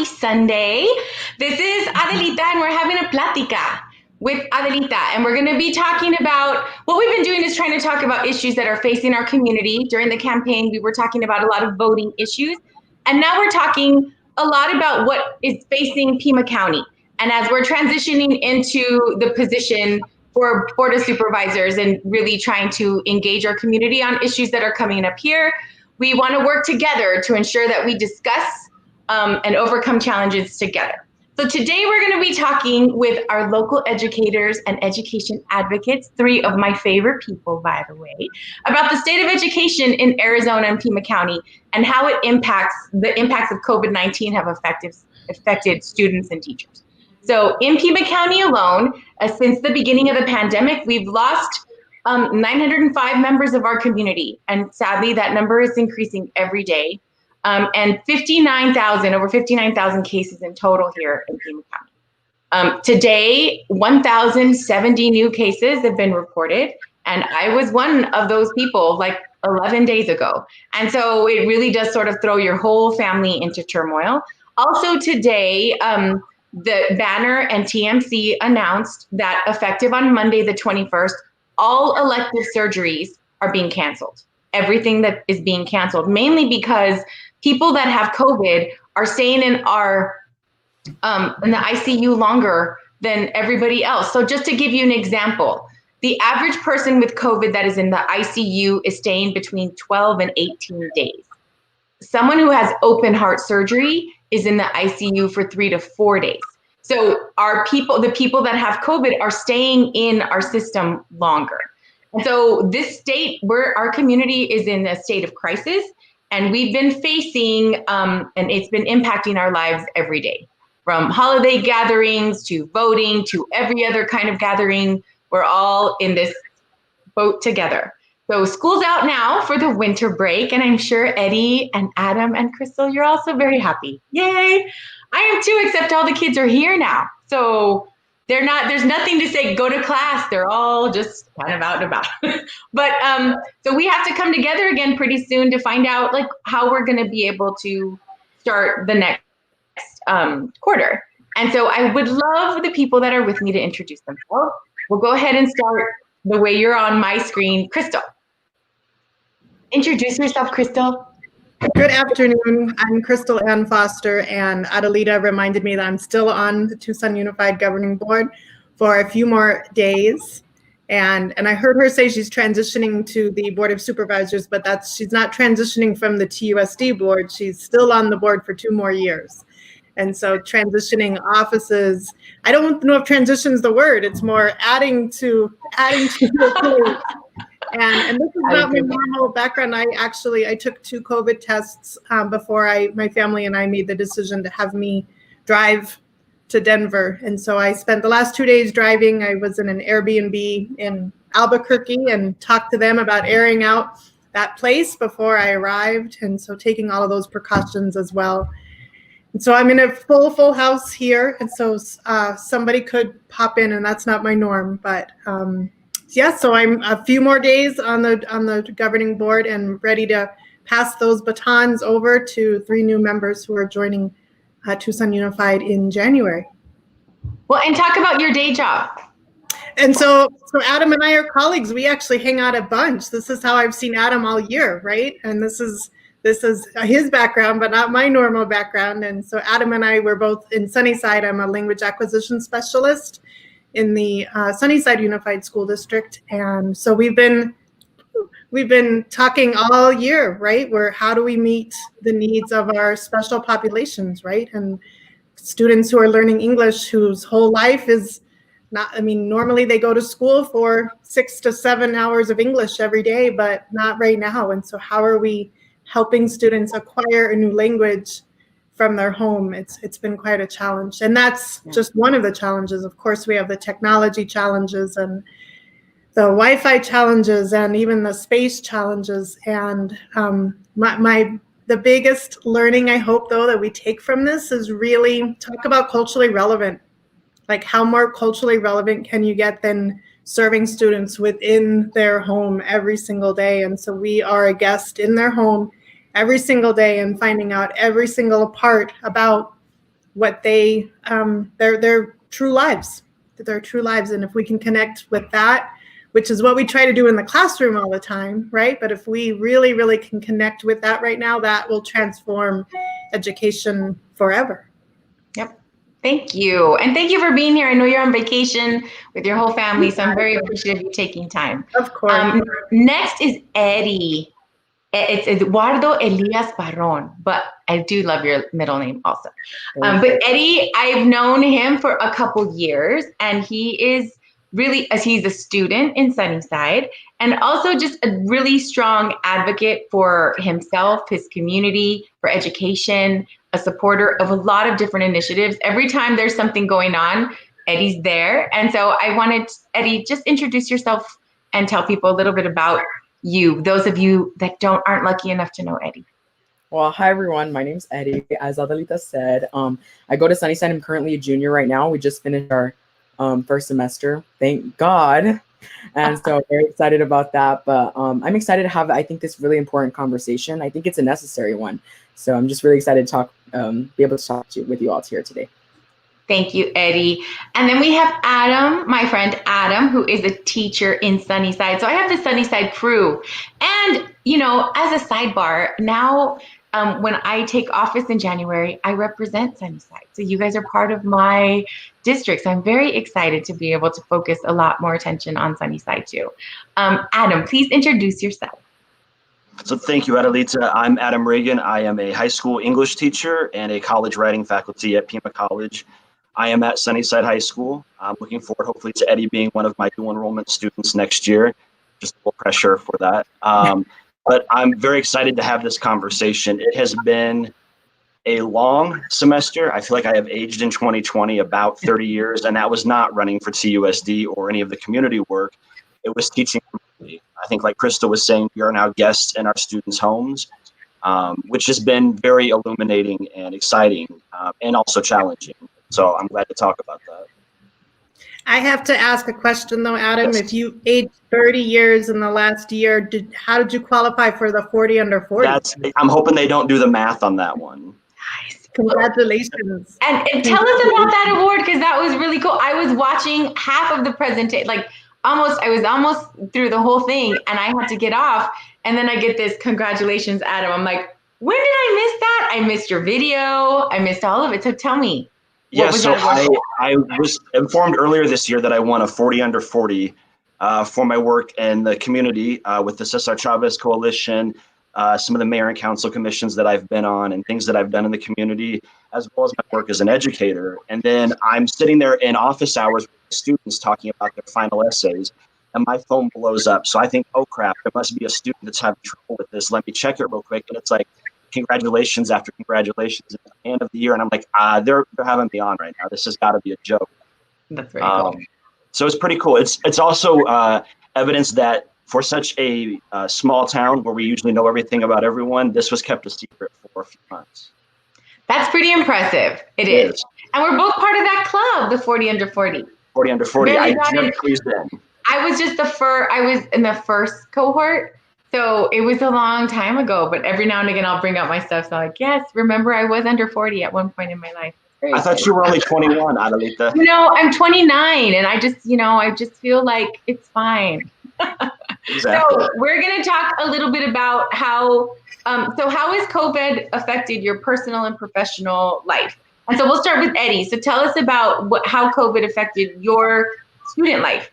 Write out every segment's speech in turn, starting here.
happy Sunday. This is Adelita, and we're having a Plática with Adelita. And we're going to be talking about what we've been doing is trying to talk about issues that are facing our community. During the campaign, we were talking about a lot of voting issues. And now we're talking a lot about what is facing Pima County. And as we're transitioning into the position for Board of Supervisors and really trying to engage our community on issues that are coming up here, we want to work together to ensure that we discuss and overcome challenges together. So today we're going to be talking with our local educators and education advocates, three of my favorite people, by the way, about the state of education in Arizona and Pima County and how the impacts of COVID-19 have affected students and teachers. So in Pima County alone, since the beginning of the pandemic, we've lost 905 members of our community. And sadly, that number is increasing every day. And over 59,000 cases in total here in Pima County. Today, 1,070 new cases have been reported. And I was one of those people like 11 days ago. And so it really does sort of throw your whole family into turmoil. Also today, the Banner and TMC announced that effective on Monday, the 21st, all elective surgeries are being canceled. Everything that is being canceled, mainly because people that have COVID are staying in the ICU longer than everybody else. So just to give you an example, the average person with COVID that is in the ICU is staying between 12 and 18 days. Someone who has open heart surgery is in the ICU for 3 to 4 days. So the people that have COVID are staying in our system longer. And so this state, our community is in a state of crisis, and we've been facing, and it's been impacting our lives every day, from holiday gatherings to voting to every other kind of gathering. We're all in this boat together. So school's out now for the winter break, and I'm sure Eddie and Adam and Crystal, you're also very happy. Yay! I am too, except all the kids are here now. So there's nothing to say, go to class. They're all just kind of out and about. But so we have to come together again pretty soon to find out like how we're going to be able to start the next quarter. And so I would love the people that are with me to introduce themselves. We'll go ahead and start the way you're on my screen. Crystal. Introduce yourself, Crystal. Good afternoon. I'm Crystal Ann Foster, and Adelita reminded me that I'm still on the Tucson Unified Governing Board for a few more days. And I heard her say she's transitioning to the Board of Supervisors, but she's not transitioning from the TUSD board. She's still on the board for 2 more years. And so transitioning offices, I don't know if transition is the word. It's more adding to the And this is not my normal background. I took 2 COVID tests before my family and I made the decision to have me drive to Denver. And so I spent the last 2 days driving. I was in an Airbnb in Albuquerque and talked to them about airing out that place before I arrived. And so taking all of those precautions as well. And so I'm in a full house here. And so somebody could pop in, and that's not my norm, but yeah, so I'm a few more days on the governing board and ready to pass those batons over to 3 new members who are joining Tucson Unified in January. Well, and talk about your day job. And so Adam and I are colleagues. We actually hang out a bunch. This is how I've seen Adam all year, right? And this is his background, but not my normal background. And so Adam and I were both in Sunnyside. I'm a language acquisition specialist in the Sunnyside Unified School District. And so we've been talking all year, right? How do we meet the needs of our special populations, right? And students who are learning English whose whole life is normally they go to school for 6 to 7 hours of English every day, but not right now. And so how are we helping students acquire a new language from their home? It's been quite a challenge. And that's just one of the challenges. Of course, we have the technology challenges and the Wi-Fi challenges and even the space challenges. And the biggest learning, I hope, though, that we take from this is really talk about culturally relevant. Like, how more culturally relevant can you get than serving students within their home every single day? And so we are a guest in their home every single day and finding out every single part about what they their true lives, their true lives. And if we can connect with that, which is what we try to do in the classroom all the time, right? But if we really, really can connect with that right now, that will transform education forever. Yep. Thank you. And thank you for being here. I know you're on vacation with your whole family, so I'm very appreciative of you taking time. Of course. Next is Eddie. It's Eduardo Elias Barron, but I do love your middle name also. But Eddie, I've known him for a couple years, and he is really, as he's a student in Sunnyside, and also just a really strong advocate for himself, his community, for education, a supporter of a lot of different initiatives. Every time there's something going on, Eddie's there. And so I wanted, Eddie, just introduce yourself and tell people a little bit about you, those of you that aren't lucky enough to know Eddie. Well, hi everyone. My name's Eddie. As Adelita said, I go to Sunnyside. I'm currently a junior right now. We just finished our first semester, thank God, and so very excited about that. But I'm excited to have, I think, this really important conversation. I think it's a necessary one. So I'm just really excited to talk, be able to talk with you all here today. Thank you, Eddie. And then we have Adam, my friend Adam, who is a teacher in Sunnyside. So I have the Sunnyside crew. And, you know, as a sidebar, now when I take office in January, I represent Sunnyside. So you guys are part of my district. So I'm very excited to be able to focus a lot more attention on Sunnyside too. Adam, please introduce yourself. So thank you, Adelita. I'm Adam Reagan. I am a high school English teacher and a college writing faculty at Pima College. I am at Sunnyside High School. I'm looking forward, hopefully, to Eddie being one of my dual enrollment students next year. Just a little pressure for that. But I'm very excited to have this conversation. It has been a long semester. I feel like I have aged in 2020 about 30 years, and that was not running for TUSD or any of the community work. It was teaching. I think, like Crystal was saying, we are now guests in our students' homes, which has been very illuminating and exciting and also challenging. So I'm glad to talk about that. I have to ask a question though, Adam. Yes. If you aged 30 years in the last year, how did you qualify for the 40 under 40? I'm hoping they don't do the math on that one. Nice. Congratulations. And tell us about that award, because that was really cool. I was watching half of the presentation, like I was almost through the whole thing, and I had to get off. And then I get this, congratulations, Adam. I'm like, when did I miss that? I missed your video. I missed all of it. So tell me. Yeah, so I was informed earlier this year that I won a 40 under 40 for my work in the community with the Cesar Chavez Coalition, some of the mayor and council commissions that I've been on and things that I've done in the community, as well as my work as an educator. And then I'm sitting there in office hours with students talking about their final essays, and my phone blows up. So I think, oh crap, there must be a student that's having trouble with this. Let me check it real quick. And it's like, congratulations after congratulations at the end of the year. And I'm like, they're having me on right now. This has got to be a joke. That's very cool. So it's pretty cool. It's also evidence that for such a small town where we usually know everything about everyone, this was kept a secret for a few months. That's pretty impressive. It is. And we're both part of that club, the 40 under 40. 40 under 40. I just squeezed in. I was in the first cohort. So it was a long time ago, but every now and again I'll bring up my stuff. So I'm like, yes, remember I was under 40 at one point in my life. I thought you were only 21, Adelita. You know, I'm 29 and I just feel like it's fine. Exactly. So we're going to talk a little bit about how has COVID affected your personal and professional life? And so we'll start with Eddie. So tell us about how COVID affected your student life.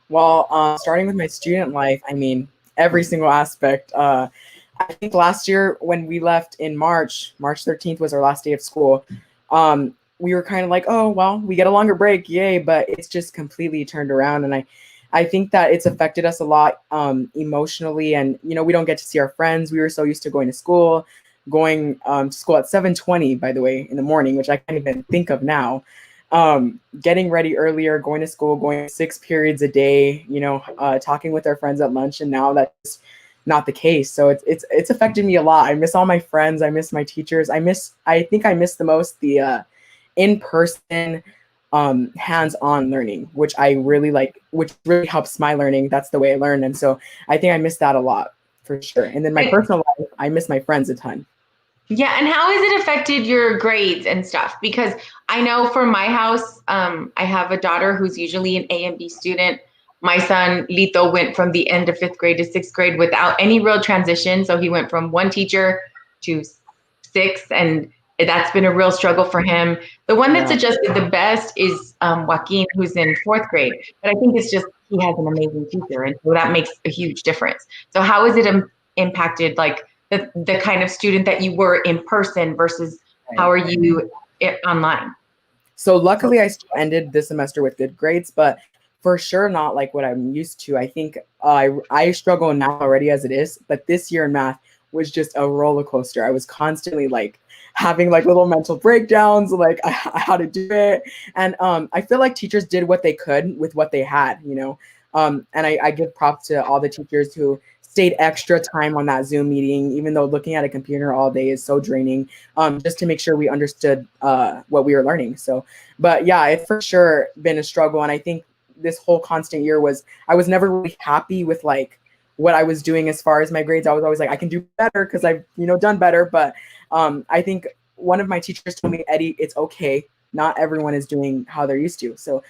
Well, starting with my student life, I mean, every single aspect. I think last year when we left in March 13th was our last day of school. We were kind of like, oh, well, we get a longer break, yay, but it's just completely turned around. And I think that it's affected us a lot emotionally. And, you know, we don't get to see our friends. We were so used to going to school to school at 7:20, by the way, in the morning, which I can't even think of now. Getting ready earlier, going to school, going 6 periods a day, you know, talking with our friends at lunch, and now that's not the case. So it's affected me a lot. I miss all my friends. I miss my teachers. I think I miss the most the in-person hands-on learning, which I really like, which really helps my learning. That's the way I learn. And so I think I miss that a lot for sure. And then my personal life, I miss my friends a ton. Yeah, and how has it affected your grades and stuff? Because I know for my house, I have a daughter who's usually an A and B student. My son Lito went from the end of fifth grade to sixth grade without any real transition. So he went from one teacher to six, and that's been a real struggle for him. The one that's Yeah. adjusted the best is Joaquin, who's in fourth grade. But I think it's just he has an amazing teacher, and so that makes a huge difference. So how has it impacted like the kind of student that you were in person versus how are you online? So luckily I still ended this semester with good grades, but for sure not like what I'm used to. I think I struggle now already as it is, but this year in math was just a roller coaster. I was constantly like having like little mental breakdowns, like how to do it. And I feel like teachers did what they could with what they had, you know. And I give props to all the teachers who stayed extra time on that Zoom meeting, even though looking at a computer all day is so draining, just to make sure we understood what we were learning. So, but yeah, it's for sure been a struggle. And I think this whole constant year I was never really happy with like what I was doing as far as my grades. I was always like, I can do better because I've, done better. But I think one of my teachers told me, Eddie, it's okay. Not everyone is doing how they're used to. So,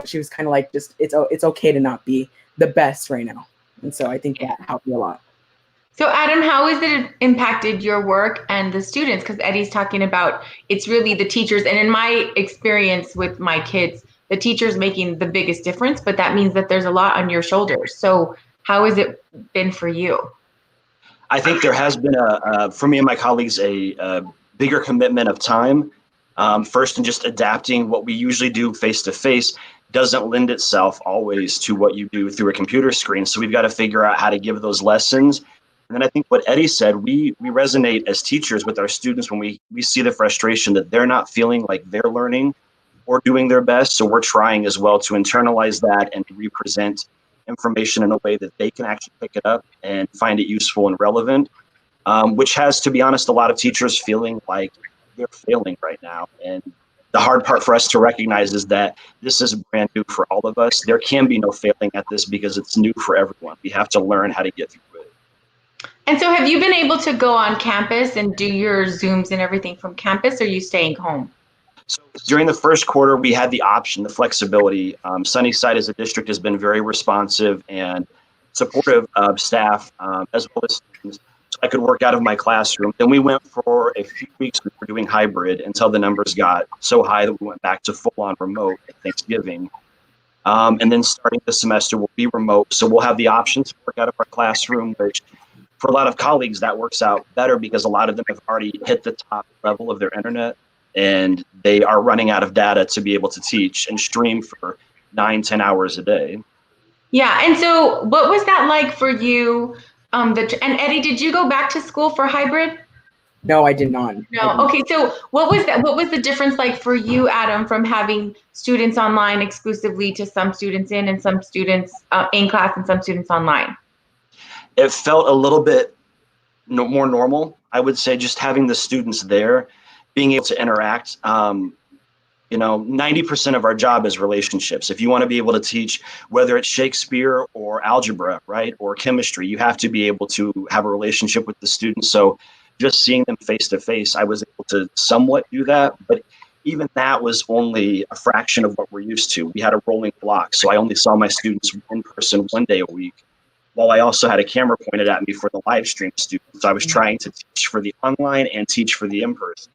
she was kind of like, just, it's okay to not be the best right now. And so I think that helped me a lot. So Adam, how has it impacted your work and the students? Because Eddie's talking about it's really the teachers. And in my experience with my kids, the teacher's making the biggest difference, but that means that there's a lot on your shoulders. So how has it been for you? I think there has been for me and my colleagues, a bigger commitment of time. First, in just adapting what we usually do face to face doesn't lend itself always to what you do through a computer screen. So we've got to figure out how to give those lessons. And then I think what Eddie said, we resonate as teachers with our students when we see the frustration that they're not feeling like they're learning or doing their best. So we're trying as well to internalize that and represent information in a way that they can actually pick it up and find it useful and relevant, which has, to be honest, a lot of teachers feeling like they're failing right now. And the hard part for us to recognize is that this is brand new for all of us. There can be no failing at this because it's new for everyone. We have to learn how to get through it. And so have you been able to go on campus and do your Zooms and everything from campus, or are you staying home? So during the first quarter, we had the option, the flexibility. Sunnyside as a district has been very responsive and supportive of staff as well as students. So I could work out of my classroom. Then we went for a few weeks, we were doing hybrid until the numbers got so high that we went back to full-on remote at Thanksgiving. And then starting this semester, we'll be remote. So we'll have the option to work out of our classroom, which for a lot of colleagues, that works out better because a lot of them have already hit the top level of their internet and they are running out of data to be able to teach and stream for 9-10 hours a day. Yeah, and so what was that like for you? And Eddie, did you go back to school for hybrid? No, I did not. No. Okay, so what was that? What was the difference like for you, Adam, from having students online exclusively to some students in and some students in class and some students online? It felt a little bit more normal, I would say, just having the students there, being able to interact. 90% of our job is relationships. If you want to be able to teach, whether it's Shakespeare or algebra, right, or chemistry, you have to be able to have a relationship with the students. So just seeing them face to face, I was able to somewhat do that. But even that was only a fraction of what we're used to. We had a rolling block. So I only saw my students in person 1 day a week, while I also had a camera pointed at me for the live stream students. So I was trying to teach for the online and teach for the in-person.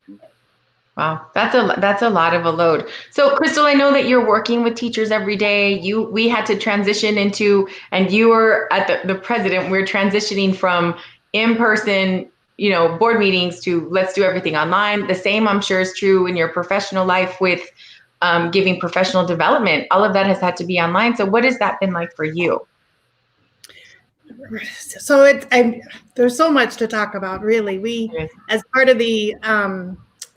Wow, that's a lot of a load. So Crystal, I know that you're working with teachers every day. We had to transition into, and you were at the president, we're transitioning from in-person, board meetings to let's do everything online. The same, I'm sure, is true in your professional life with giving professional development. All of that has had to be online. So what has that been like for you? So there's so much to talk about, really. We, as part of the,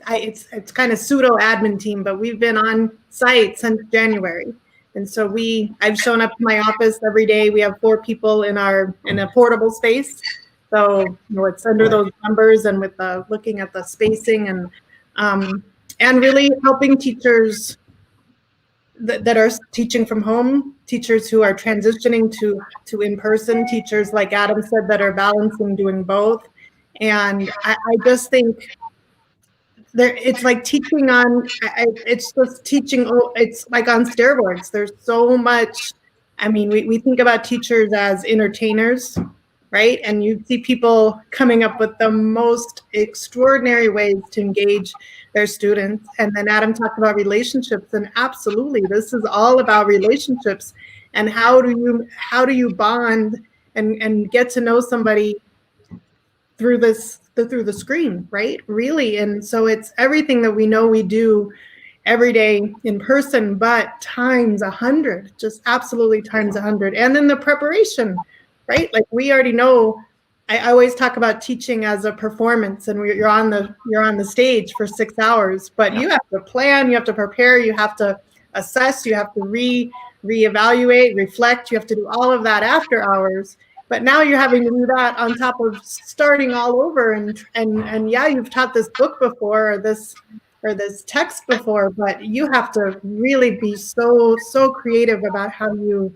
it's kind of pseudo admin team, but we've been on site since January. And so I've shown up to my office every day. We have 4 people in a portable space. So, it's under those numbers and with looking at the spacing and really helping teachers that are teaching from home, teachers who are transitioning to in-person, teachers like Adam said that are balancing doing both, And I just think it's like teaching on, it's just teaching, it's like on steroids. There's so much. I mean, we think about teachers as entertainers, right? And you see people coming up with the most extraordinary ways to engage their students. And then Adam talked about relationships, and absolutely, this is all about relationships. And how do you bond and get to know somebody through the screen, right? Really. And so it's everything that we know we do every day in person, but times 100, just absolutely times 100. And then the preparation, right? Like we already know. I always talk about teaching as a performance, and you're on the stage for 6 hours, but you have to plan, you have to prepare, you have to assess, you have to reevaluate, reflect, you have to do all of that after hours. But now you're having to do that on top of starting all over, and yeah, you've taught this book before, or this text before, but you have to really be so creative about how the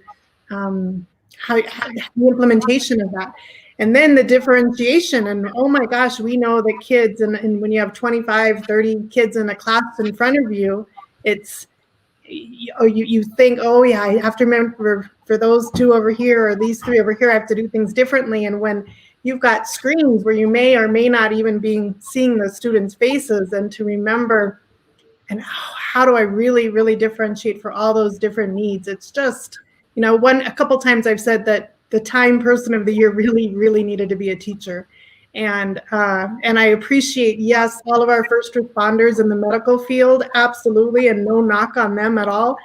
implementation of that. And then the differentiation, and oh my gosh, we know that kids, and when you have 25, 30 kids in a class in front of you, it's, you think, oh yeah, I have to remember for those two over here or these three over here, I have to do things differently. And when you've got screens where you may or may not even be seeing the students' faces, and to remember, and how do I really differentiate for all those different needs? It's just, a couple times I've said that the Time Person of the Year really needed to be a teacher. And I appreciate, yes, all of our first responders in the medical field, absolutely, and no knock on them at all.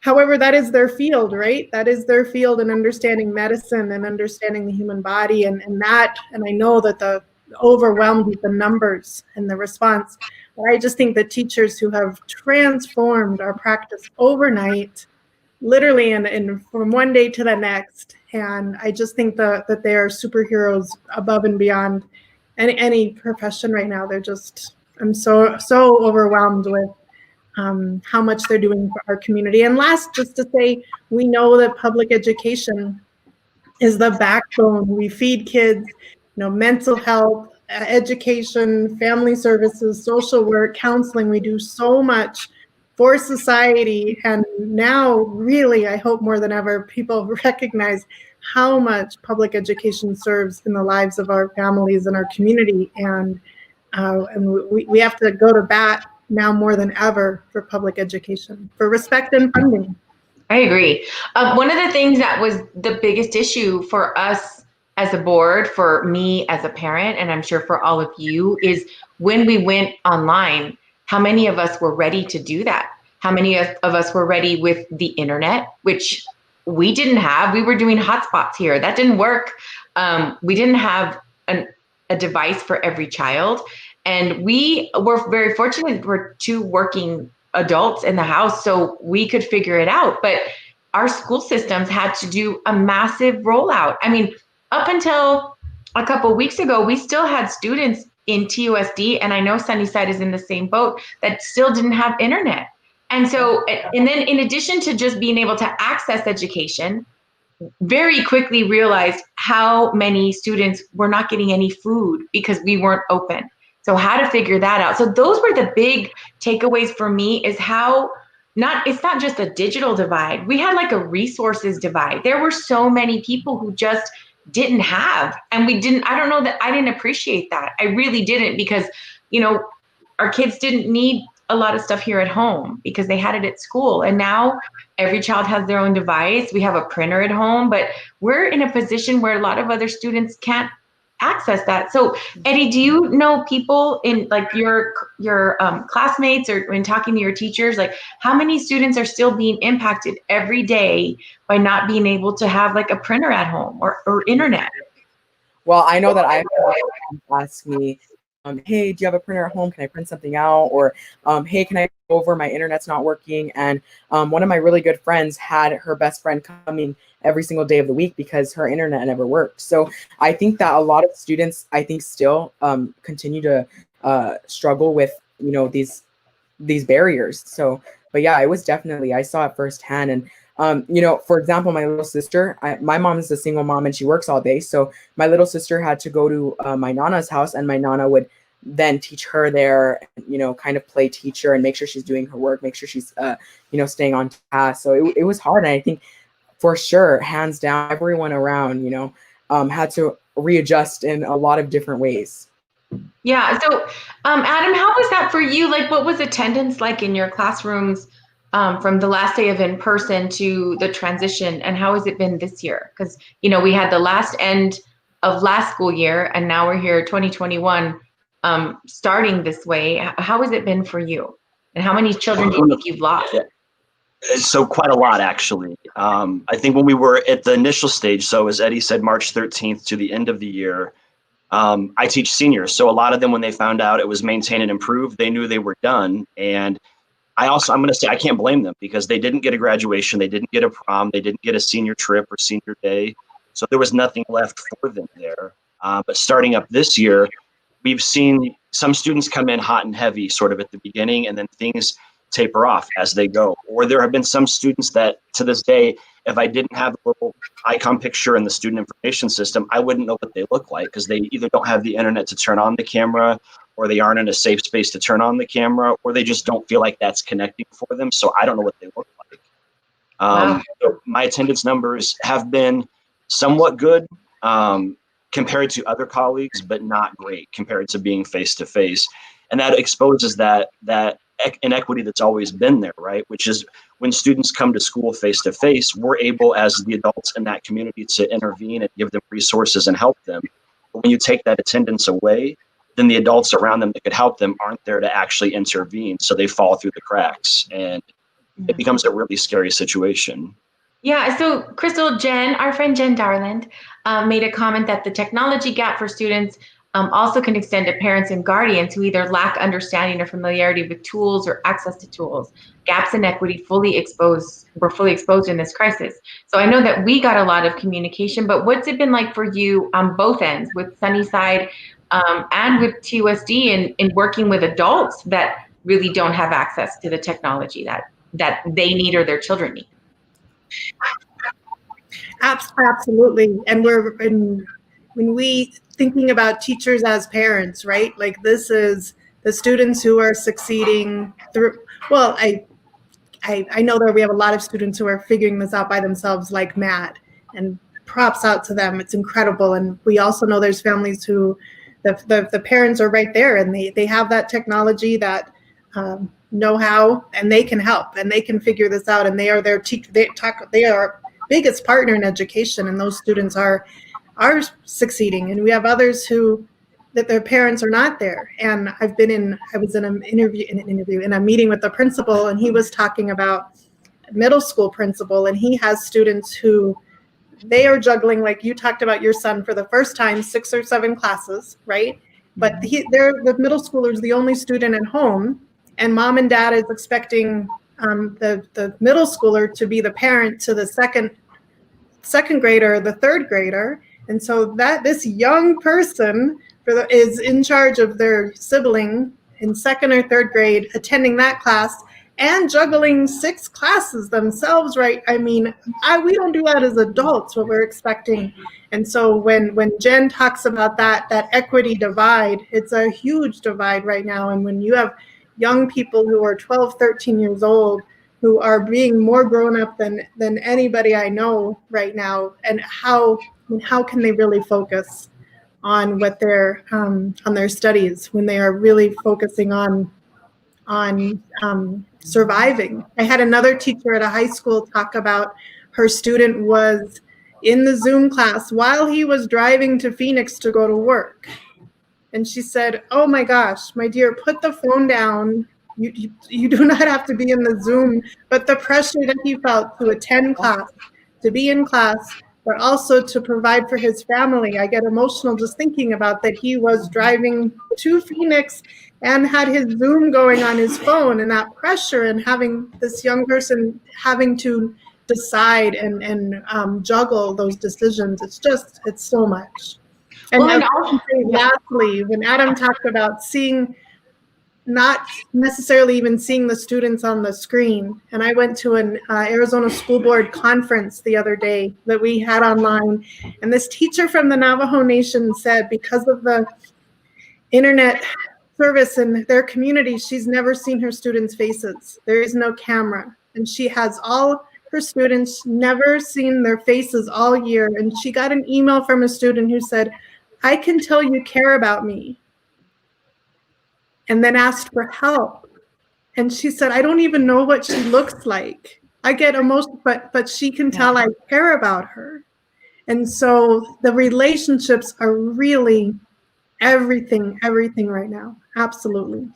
However, that is their field, right? That is their field in understanding medicine and understanding the human body, and I know that the overwhelmed with the numbers and the response. But I just think that teachers who have transformed our practice overnight, literally, and from one day to the next, and I just think that they are superheroes above and beyond any profession right now. They're just, I'm so overwhelmed with how much they're doing for our community. And last, just to say, we know that public education is the backbone. We feed kids, mental health, education, family services, social work, counseling. We do so much for society. And now, really, I hope more than ever, people recognize how much public education serves in the lives of our families and our community. And we have to go to bat now more than ever for public education, for respect and funding. I agree. One of the things that was the biggest issue for us as a board, for me as a parent, and I'm sure for all of you, is when we went online, how many of us were ready to do that? How many of us were ready with the internet, which we didn't have? We were doing hotspots here. That didn't work. We didn't have a device for every child. And we were very fortunate. We're two working adults in the house, so we could figure it out. But our school systems had to do a massive rollout. I mean, up until a couple of weeks ago, we still had students in TUSD, and I know Sunnyside is in the same boat, that still didn't have internet. And so, and then in addition to just being able to access education, very quickly realized how many students were not getting any food because we weren't open. So how to figure that out. So those were the big takeaways for me, is how it's not just a digital divide. We had like a resources divide. There were so many people who just didn't have, and I don't know that I didn't appreciate that. I really didn't, because, our kids didn't need a lot of stuff here at home because they had it at school. And now every child has their own device. We have a printer at home, but we're in a position where a lot of other students can't access that. So Eddie, do you know people in like your classmates, or when talking to your teachers, like how many students are still being impacted every day by not being able to have like a printer at home or internet? Well, I know that I have asked me, hey, do you have a printer at home? Can I print something out? Or, hey, can I go over? My internet's not working. And one of my really good friends had her best friend coming every single day of the week because her internet never worked. So I think that a lot of students, I think, still continue to struggle with, these barriers. So, but yeah, it was definitely, I saw it firsthand. And For example, my little sister, my mom is a single mom and she works all day. So my little sister had to go to my Nana's house, and my Nana would then teach her there, kind of play teacher and make sure she's doing her work, make sure she's, staying on task. So it was hard. And I think for sure, hands down, everyone around, had to readjust in a lot of different ways. Yeah. So, Adam, how was that for you? Like, what was attendance like in your classrooms from the last day of in person to the transition, and how has it been this year? Because, we had the last end of last school year, and now we're here 2021 starting this way. How has it been for you? And how many children do you think you've lost? So quite a lot, actually. I think when we were at the initial stage, so as Eddie said, March 13th to the end of the year, I teach seniors. So a lot of them, when they found out it was maintain and improve, they knew they were done. And I'm going to say I can't blame them, because they didn't get a graduation, they didn't get a prom, they didn't get a senior trip or senior day. So there was nothing left for them there. But starting up this year, we've seen some students come in hot and heavy sort of at the beginning, and then things taper off as they go. Or there have been some students that to this day, if I didn't have a little icon picture in the student information system, I wouldn't know what they look like, because they either don't have the internet to turn on the camera, or they aren't in a safe space to turn on the camera, or they just don't feel like that's connecting for them. So I don't know what they look like. Wow. So my attendance numbers have been somewhat good compared to other colleagues, but not great compared to being face-to-face. And that exposes that inequity that's always been there, right? Which is when students come to school face-to-face, we're able as the adults in that community to intervene and give them resources and help them. But when you take that attendance away, then the adults around them that could help them aren't there to actually intervene. So they fall through the cracks, and it becomes a really scary situation. Yeah, so Crystal, our friend Jen Darland, made a comment that the technology gap for students also can extend to parents and guardians who either lack understanding or familiarity with tools or access to tools. Gaps in equity were fully exposed in this crisis. So I know that we got a lot of communication, but what's it been like for you on both ends, with Sunnyside and with TUSD, in working with adults that really don't have access to the technology that they need or their children need? Absolutely. And when we thinking about teachers as parents, right? Like, this is the students who are succeeding through, well, I know that we have a lot of students who are figuring this out by themselves like mad, and props out to them. It's incredible. And we also know there's families who the parents are right there, and they have that technology, that know how, and they can help, and they can figure this out, and they are their teacher. They are biggest partner in education, and those students are succeeding. And we have others that their parents are not there. And I was in a meeting with the principal, and he was talking about middle school principal, and he has students who they are juggling, like you talked about your son, for the first time, 6 or 7 classes, right? But the middle schooler is the only student at home, and mom and dad is expecting the middle schooler to be the parent to the second grader, the third grader. And so that this young person is in charge of their sibling in 2nd or 3rd grade, attending that class and juggling 6 classes themselves, right? I mean, we don't do that as adults, what we're expecting. And so when Jen talks about that equity divide, it's a huge divide right now. And when you have young people who are 12, 13 years old, who are being more grown up than anybody I know right now, and how can they really focus on what they're on their studies when they are really focusing on surviving? I had another teacher at a high school talk about her student was in the Zoom class while he was driving to Phoenix to go to work. And she said, "Oh my gosh, my dear, put the phone down. You do not have to be in the Zoom." But the pressure that he felt to attend class, to be in class, but also to provide for his family. I get emotional just thinking about that. He was driving to Phoenix and had his Zoom going on his phone, and that pressure, and having this young person having to decide and juggle those decisions. It's so much. And lastly, when Adam talked about seeing not necessarily even seeing the students on the screen. And I went to an Arizona School Board conference the other day that we had online. And this teacher from the Navajo Nation said because of the internet service in their community, she's never seen her students' faces. There is no camera. And she has all her students never seen their faces all year. And she got an email from a student who said, "I can tell you care about me," and then asked for help. And she said, "I don't even know what she looks like. I get emotional, but she can tell I care about her." And so the relationships are really everything right now. Absolutely.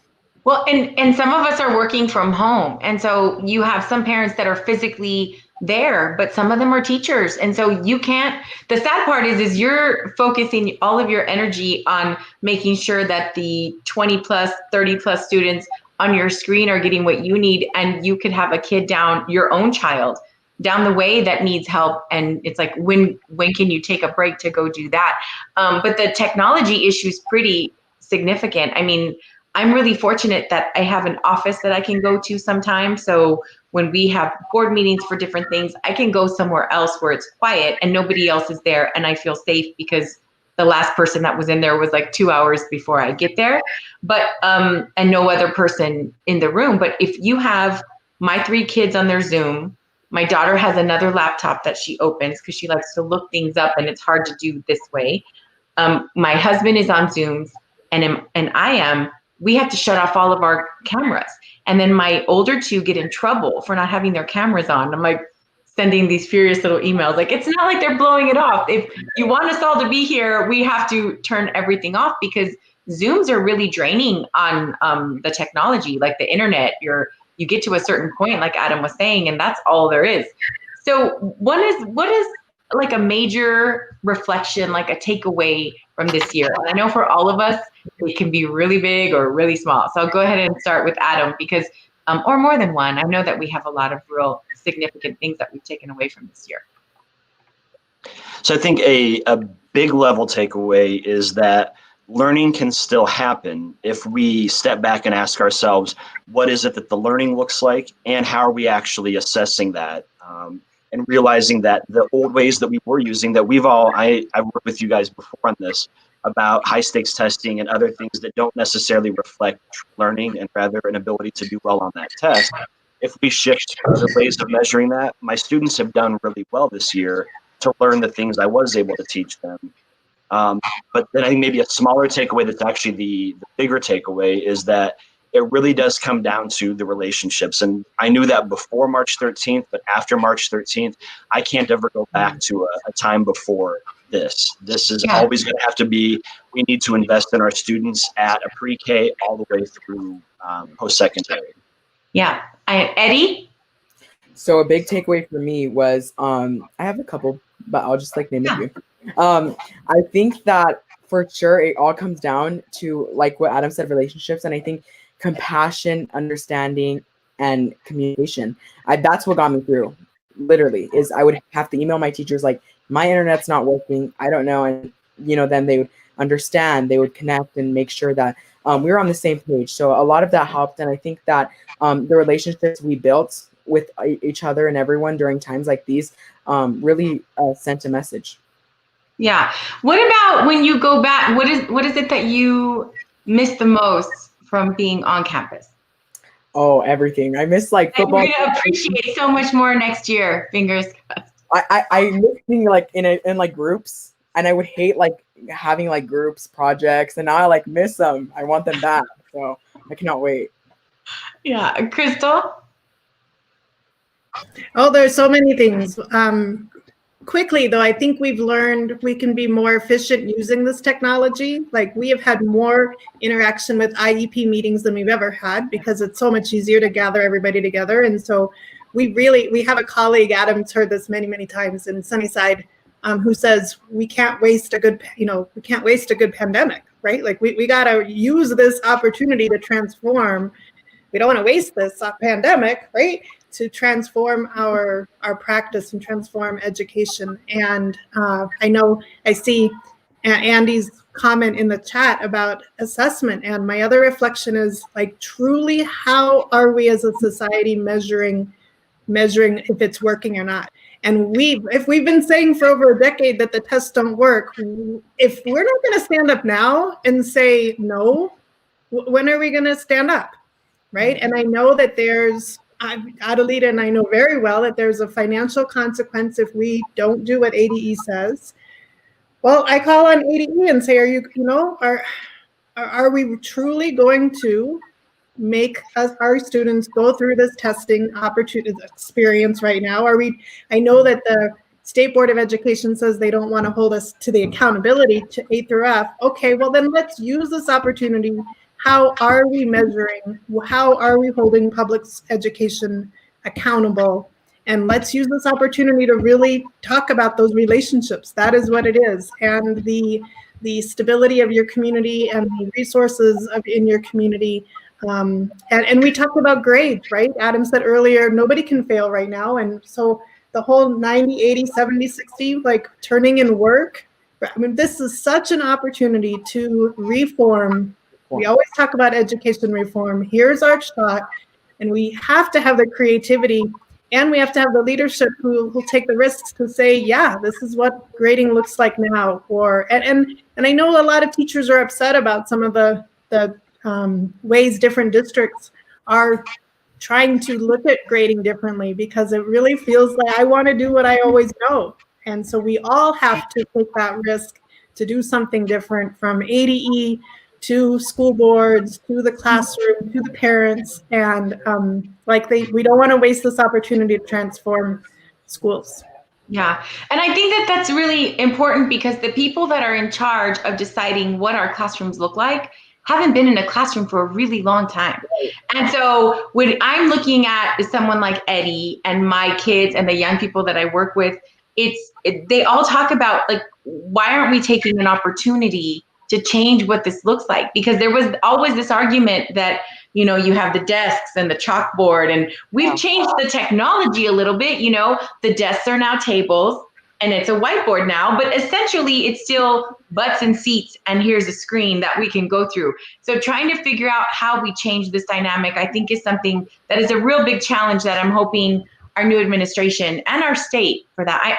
Well, and some of us are working from home. And so you have some parents that are physically there, but some of them are teachers. And so you can't, the sad part is you're focusing all of your energy on making sure that the 20 plus, 30 plus students on your screen are getting what you need. And you could have a kid down, your own child down the way that needs help. And it's like, when can you take a break to go do that? But the technology issue is pretty significant. I mean, I'm really fortunate that I have an office that I can go to sometimes. So when we have board meetings for different things, I can go somewhere else where it's quiet and nobody else is there, and I feel safe because the last person that was in there was like 2 hours before I get there. But and no other person in the room. But if you have my 3 kids on their Zoom, my daughter has another laptop that she opens because she likes to look things up and it's hard to do this way. My husband is on Zooms and I am. We have to shut off all of our cameras. And then my older 2 get in trouble for not having their cameras on. I'm like sending these furious little emails. Like, it's not like they're blowing it off. If you want us all to be here, we have to turn everything off because Zooms are really draining on the technology, like the internet. You get to a certain point, like Adam was saying, and that's all there is. So what is like a major reflection, like a takeaway from this year? And I know for all of us, it can be really big or really small. So I'll go ahead and start with Adam because, or more than one. I know that we have a lot of real significant things that we've taken away from this year. So I think a big level takeaway is that learning can still happen if we step back and ask ourselves, what is it that the learning looks like and how are we actually assessing that? And realizing that the old ways that we were using that I worked with you guys before on this about high stakes testing and other things that don't necessarily reflect learning and rather an ability to do well on that test. If we shift to other ways of measuring that, my students have done really well this year to learn the things I was able to teach them. But then I think maybe a smaller takeaway that's actually the bigger takeaway is that it really does come down to the relationships. And I knew that before March 13th, but after March 13th, I can't ever go back to a time before this. This is always going to have to be, we need to invest in our students at a pre-K all the way through post-secondary. Yeah. Eddie? So a big takeaway for me was, I have a couple, but I'll just like name a few. I think that for sure, it all comes down to, like what Adam said, relationships. And I think compassion, understanding, and communication. That's what got me through, literally, is I would have to email my teachers like, my internet's not working, I don't know. And, then they would understand, they would connect and make sure that we were on the same page. So a lot of that helped. And I think that the relationships we built with each other and everyone during times like these really sent a message. Yeah. What about when you go back? What is it that you miss the most from being on campus? Oh, everything. I miss like football. We're gonna appreciate so much more next year. Fingers crossed. I miss being like in like groups, and I would hate like having like groups projects, and now I like miss them. I want them back, so I cannot wait. Yeah, Crystal. Oh, there's so many things. Quickly, though, I think we've learned we can be more efficient using this technology. Like, we have had more interaction with IEP meetings than we've ever had because it's so much easier to gather everybody together. And so we have a colleague, Adam's heard this many, many times in Sunnyside, who says we can't waste a good pandemic, right? Like, we got to use this opportunity to transform. We don't want to waste this pandemic, right? To transform our practice and transform education. And I know I see Andy's comment in the chat about assessment. And my other reflection is like, truly, how are we as a society measuring if it's working or not? And if we've been saying for over a decade that the tests don't work, if we're not going to stand up now and say no, when are we going to stand up? Right. And I know that Adelita and I know very well that there's a financial consequence if we don't do what ADE says. Well, I call on ADE and say, are we truly going to make our students go through this testing experience right now? I know that the State Board of Education says they don't want to hold us to the accountability to A through F. Okay, well then let's use this opportunity. How are we measuring? How are we holding public education accountable? And let's use this opportunity to really talk about those relationships. That is what it is. And the stability of your community and the resources in your community. And we talked about grades, right? Adam said earlier, nobody can fail right now. And so the whole 90, 80, 70, 60, like turning in work. I mean, this is such an opportunity to reform. We always talk about education reform. Here's our shot. And we have to have the creativity, and we have to have the leadership who take the risks to say, yeah, this is what grading looks like now. And I know a lot of teachers are upset about some of the ways different districts are trying to look at grading differently, because it really feels like I want to do what I always know. And so we all have to take that risk to do something different, from ADE to school boards, to the classroom, to the parents. And we don't want to waste this opportunity to transform schools. Yeah. And I think that that's really important, because the people that are in charge of deciding what our classrooms look like haven't been in a classroom for a really long time. And so when I'm looking at someone like Eddie and my kids and the young people that I work with, they all talk about, like, why aren't we taking an opportunity to change what this looks like? Because there was always this argument that, you have the desks and the chalkboard, and we've changed the technology a little bit. The desks are now tables and it's a whiteboard now, but essentially it's still butts and seats, and here's a screen that we can go through. So trying to figure out how we change this dynamic, I think, is something that is a real big challenge that I'm hoping our new administration and our state, for that.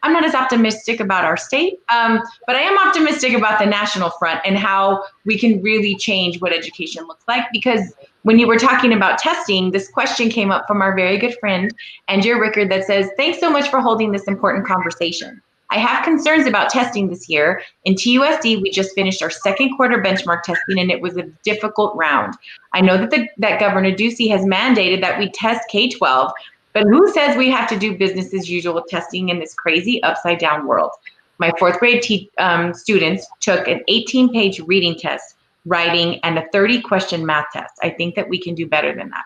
I'm not as optimistic about our state, but I am optimistic about the national front and how we can really change what education looks like. Because when you were talking about testing, this question came up from our very good friend, Andrea Rickard, that says, thanks so much for holding this important conversation. I have concerns about testing this year. In TUSD, we just finished our second quarter benchmark testing, and it was a difficult round. I know that Governor Ducey has mandated that we test K-12, but who says we have to do business as usual testing in this crazy upside down world? My fourth grade students took an 18-page reading test, writing, and a 30-question math test. I think that we can do better than that.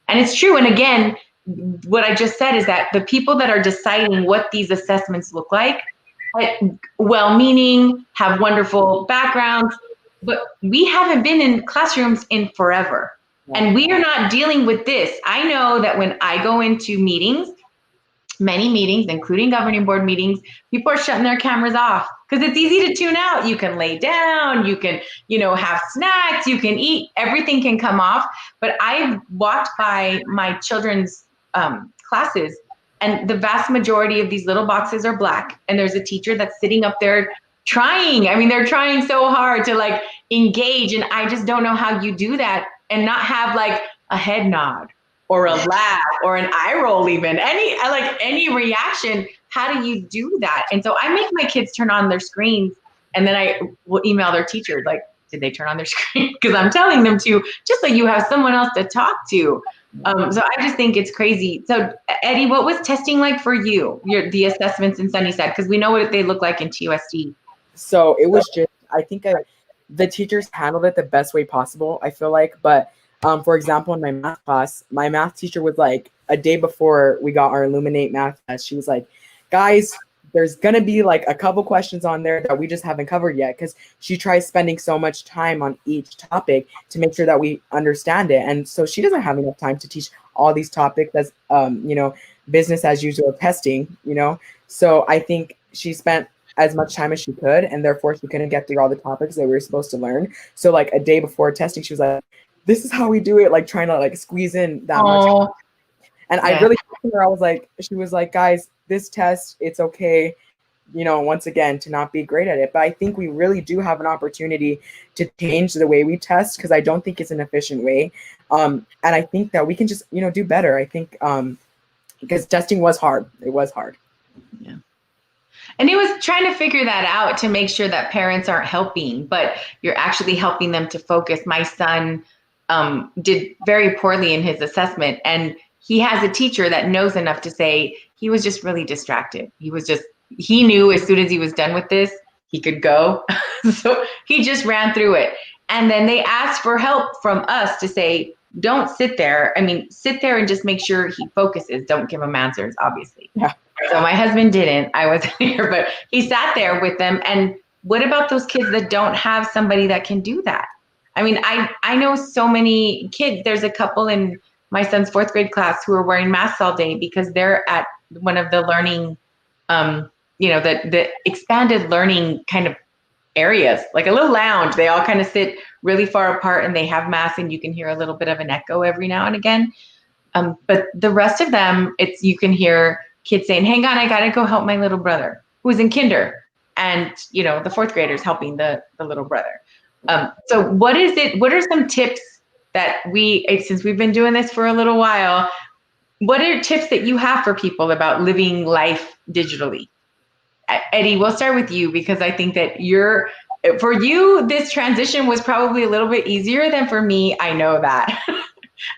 And it's true. And again, what I just said is that the people that are deciding what these assessments look like, well-meaning, have wonderful backgrounds, but we haven't been in classrooms in forever. And we are not dealing with this. I know that when I go into meetings, many meetings, including governing board meetings, people are shutting their cameras off because it's easy to tune out. You can lay down, you can, have snacks, you can eat, everything can come off. But I've walked by my children's classes, and the vast majority of these little boxes are black. And there's a teacher that's sitting up there trying. I mean, they're trying so hard to engage. And I just don't know how you do that and not have a head nod or a laugh or an eye roll, even any reaction. How do you do that? And so I make my kids turn on their screens, and then I will email their teachers, did they turn on their screen? Because I'm telling them to, just so you have someone else to talk to. So I just think it's crazy. So Eddie, what was testing like for you, the assessments in Sunnyside? Because we know what they look like in TUSD. So it was just, I think the teachers handled it the best way possible, I feel like. But for example, in my math class, my math teacher was a day before we got our Illuminate math test, she was like, guys, there's going to be a couple questions on there that we just haven't covered yet, because she tries spending so much time on each topic to make sure that we understand it. And so she doesn't have enough time to teach all these topics as, business as usual testing, So I think she spent as much time as she could, and therefore she couldn't get through all the topics that we were supposed to learn. So like a day before testing, she was like, "This is how we do it," like trying to like squeeze in that much. And I really told her, I was like, she was like, "Guys, this test, it's okay, you know, once again, to not be great at it." But I think we really do have an opportunity to change the way we test, because I don't think it's an efficient way. And I think that we can just, you know, do better. I think because testing was hard. It was hard. Yeah. And it was trying to figure that out to make sure that parents aren't helping, but you're actually helping them to focus. My son did very poorly in his assessment, and he has a teacher that knows enough to say he was just really distracted. He knew as soon as he was done with this, he could go. So he just ran through it. And then they asked for help from us to say, don't sit there. I mean, sit there and just make sure he focuses. Don't give him answers, obviously. Yeah. So my husband didn't. I wasn't here, but he sat there with them. And what about those kids that don't have somebody that can do that? I mean, I know so many kids. There's a couple in my son's 4th grade class who are wearing masks all day because they're at one of the learning, the expanded learning kind of areas, like a little lounge. They all kind of sit really far apart and they have masks, and you can hear a little bit of an echo every now and again. But the rest of them, you can hear kids saying, "Hang on, I got to go help my little brother who's in kinder." And, the 4th graders helping the little brother. So what are some tips that since we've been doing this for a little while, what are tips that you have for people about living life digitally? Eddie, we'll start with you, because I think that for you, this transition was probably a little bit easier than for me. I know that.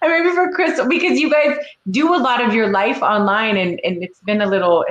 And maybe for Crystal, because you guys do a lot of your life online, and it's been a little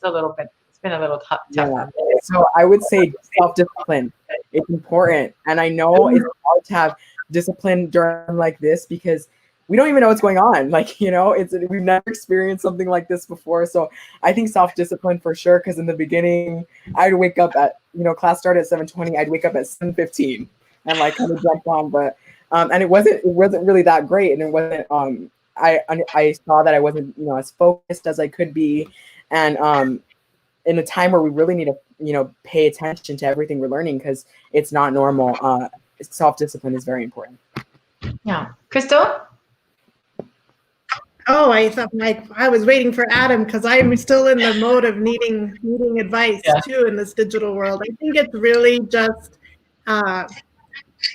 tough. Yeah. So I would say self-discipline. It's important. And I know it's hard to have discipline during like this, because we don't even know what's going on. Like, we've never experienced something like this before. So I think self-discipline for sure. Because in the beginning, I'd wake up at, class started at 7:20. I'd wake up at 7:15 and like kind of jump on. But and it wasn't really that great. And it wasn't. I saw that I wasn't as focused as I could be, and in a time where we really need to pay attention to everything we're learning, because it's not normal. Self-discipline is very important. Yeah, Crystal. Oh, I thought I was waiting for Adam, because I'm still in the mode of needing advice too in this digital world. I think it's really just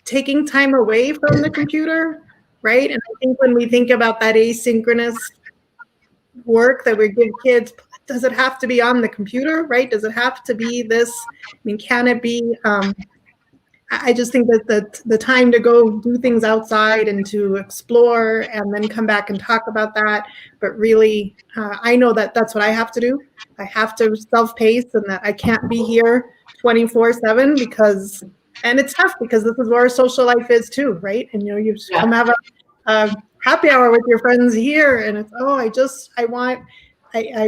taking time away from the computer, right? And I think when we think about that asynchronous work that we give kids, does it have to be on the computer, right? Does it have to be this? I mean, can it be? I just think that the time to go do things outside and to explore and then come back and talk about that. But really, I know that that's what I have to do. I have to self-pace, and that I can't be here 24/7 because, and it's tough because this is where our social life is too, right? And you just come have a happy hour with your friends here, and it's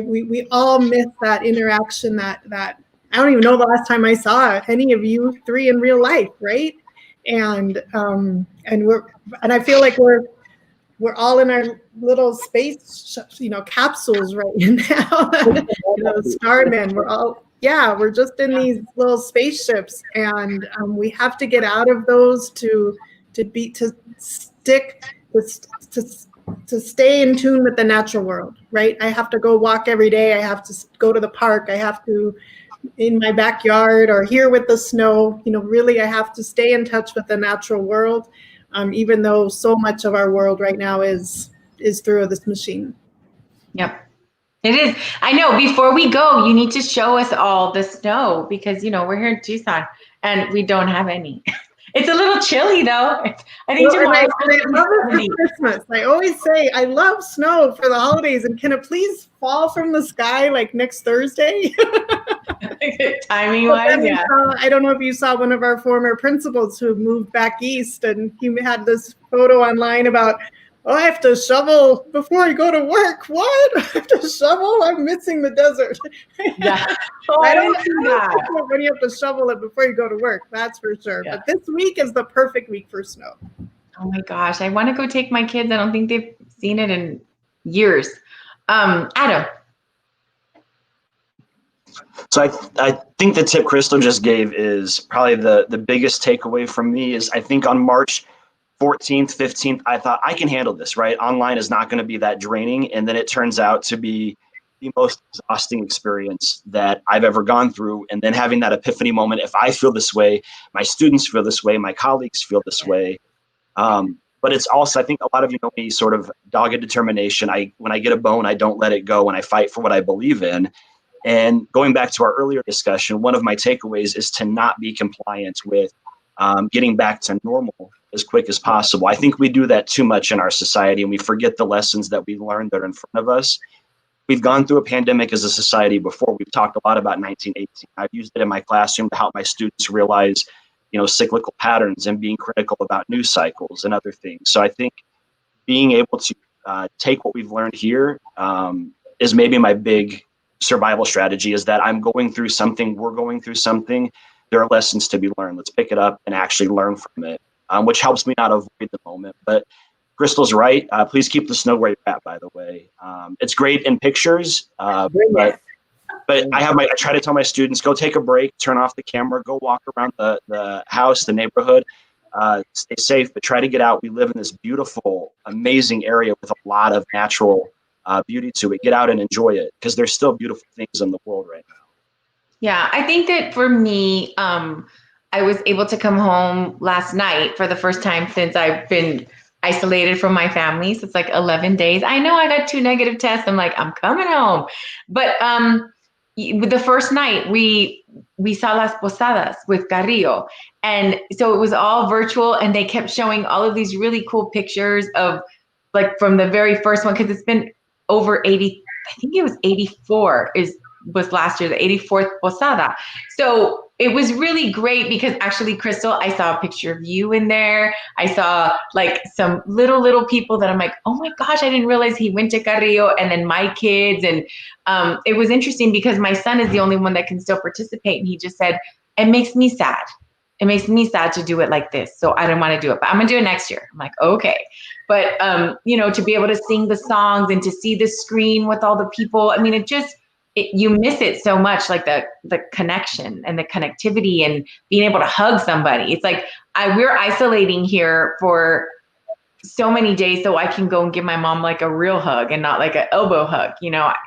we all miss that interaction that I don't even know the last time I saw any of you three in real life, right? And I feel like we're all in our little space, capsules right now. Starmen. We're just in these little spaceships, and we have to get out of those to stay in tune with the natural world, right? I have to go walk every day. I have to go to the park. I have to in my backyard or here with the snow. Really, I have to stay in touch with the natural world, even though so much of our world right now is through this machine. Yep. It is. I know. Before we go, you need to show us all the snow, because we're here in Tucson and we don't have any. It's a little chilly though. I think tomorrow. I love it for Christmas. I always say I love snow for the holidays, and can it please fall from the sky like next Thursday? Timing wise, yeah. I don't know if you saw one of our former principals who moved back east, and he had this photo online about, I have to shovel before I go to work. What? I have to shovel? I'm missing the desert. Yeah. I don't see that when you have to shovel it before you go to work. That's for sure. Yeah. But this week is the perfect week for snow. Oh my gosh. I want to go take my kids. I don't think they've seen it in years. Adam. So I think the tip Crystal just gave is probably the biggest takeaway from me is I think on March 14th, 15th, I thought I can handle this, right? Online is not going to be that draining. And then it turns out to be the most exhausting experience that I've ever gone through. And then having that epiphany moment, if I feel this way, my students feel this way, my colleagues feel this way. But it's also, I think a lot of you know me, sort of dogged determination. When I get a bone, I don't let it go and I fight for what I believe in. And going back to our earlier discussion, one of my takeaways is to not be compliant with getting back to normal as quick as possible. I think we do that too much in our society and we forget the lessons that we learned that are in front of us. We've gone through a pandemic as a society before. We've talked a lot about 1918. I've used it in my classroom to help my students realize, cyclical patterns and being critical about news cycles and other things. So I think being able to take what we've learned here is maybe my big survival strategy, is that I'm going through something, we're going through something. There are lessons to be learned. Let's pick it up and actually learn from it, which helps me not avoid the moment. But Crystal's right. Please keep the snow where you're at, by the way. It's great in pictures, but I try to tell my students, go take a break, turn off the camera, go walk around the house, the neighborhood, stay safe, but try to get out. We live in this beautiful, amazing area with a lot of natural beauty to it. Get out and enjoy it, because there's still beautiful things in the world right now. Yeah, I think that for me, I was able to come home last night for the first time since I've been isolated from my family. So it's like 11 days. I know I got 2 negative tests. I'm like, I'm coming home. But the first night we saw Las Posadas with Carrillo. And so it was all virtual, and they kept showing all of these really cool pictures of, like, from the very first one, because it's been over 80, I think it was 84 was last year, the 84th Posada. So it was really great because actually, Crystal, I saw a picture of you in there. I saw like some little people that I'm like, oh my gosh, I didn't realize he went to Carrillo, and then my kids. And it was interesting because my son is the only one that can still participate. And he just said, it makes me sad. It makes me sad to do it like this. So I don't want to do it, but I'm gonna do it next year. I'm like, okay. But, to be able to sing the songs and to see the screen with all the people, I mean, you miss it so much, like the connection and the connectivity and being able to hug somebody. It's like we're isolating here for so many days so I can go and give my mom like a real hug and not like an elbow hug.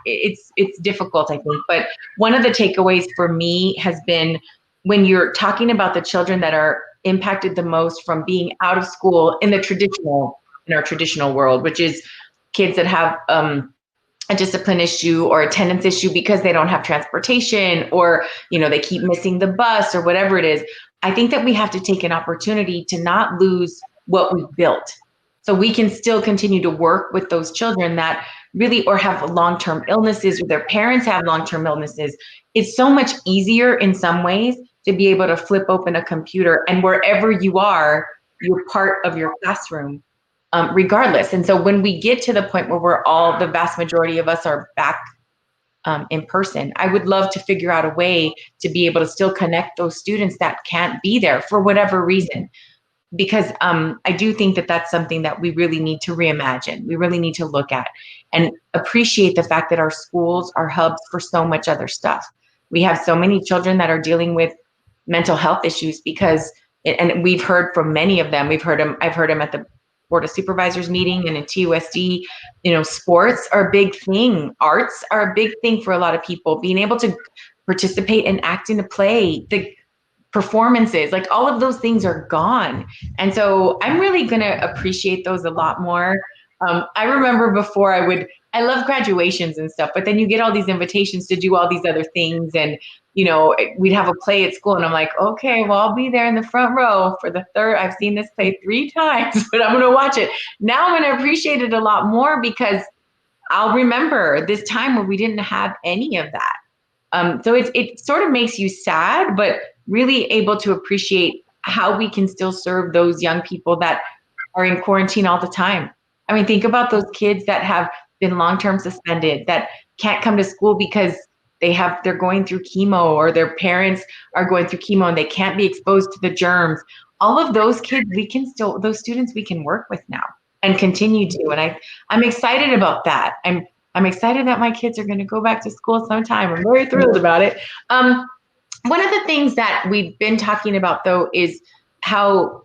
It's difficult, I think. But one of the takeaways for me has been, when you're talking about the children that are impacted the most from being out of school in our traditional world, which is kids that have a discipline issue or attendance issue because they don't have transportation, or they keep missing the bus or whatever it is. I think that we have to take an opportunity to not lose what we've built, so we can still continue to work with those children that really, or have long-term illnesses, or their parents have long-term illnesses. It's so much easier in some ways to be able to flip open a computer, and wherever you are, you're part of your classroom, regardless. And so when we get to the point where the vast majority of us are back in person, I would love to figure out a way to be able to still connect those students that can't be there for whatever reason. Because I do think that that's something that we really need to reimagine. We really need to look at and appreciate the fact that our schools are hubs for so much other stuff. We have so many children that are dealing with mental health issues and we've heard from many of them. I've heard them at the Board of Supervisors meeting and in TUSD. Sports are a big thing. Arts are a big thing for a lot of people. Being able to participate and act in a play, the performances, like all of those things are gone. And so I'm really going to appreciate those a lot more. I remember before I love graduations and stuff, but then you get all these invitations to do all these other things. And, we'd have a play at school and I'm like, okay, well, I'll be there in the front row for the third. I've seen this play 3 times, but I'm going to watch it. Now I'm going to appreciate it a lot more because I'll remember this time where we didn't have any of that. So it sort of makes you sad, but really able to appreciate how we can still serve those young people that are in quarantine all the time. I mean, think about those kids that have been long-term suspended, that can't come to school because they're going through chemo, or their parents are going through chemo and they can't be exposed to the germs. All of those kids, those students we can work with now and continue to. And I'm excited about that. I'm I'm excited that my kids are going to go back to school sometime. I'm very thrilled about it. One of the things that we've been talking about, though, is how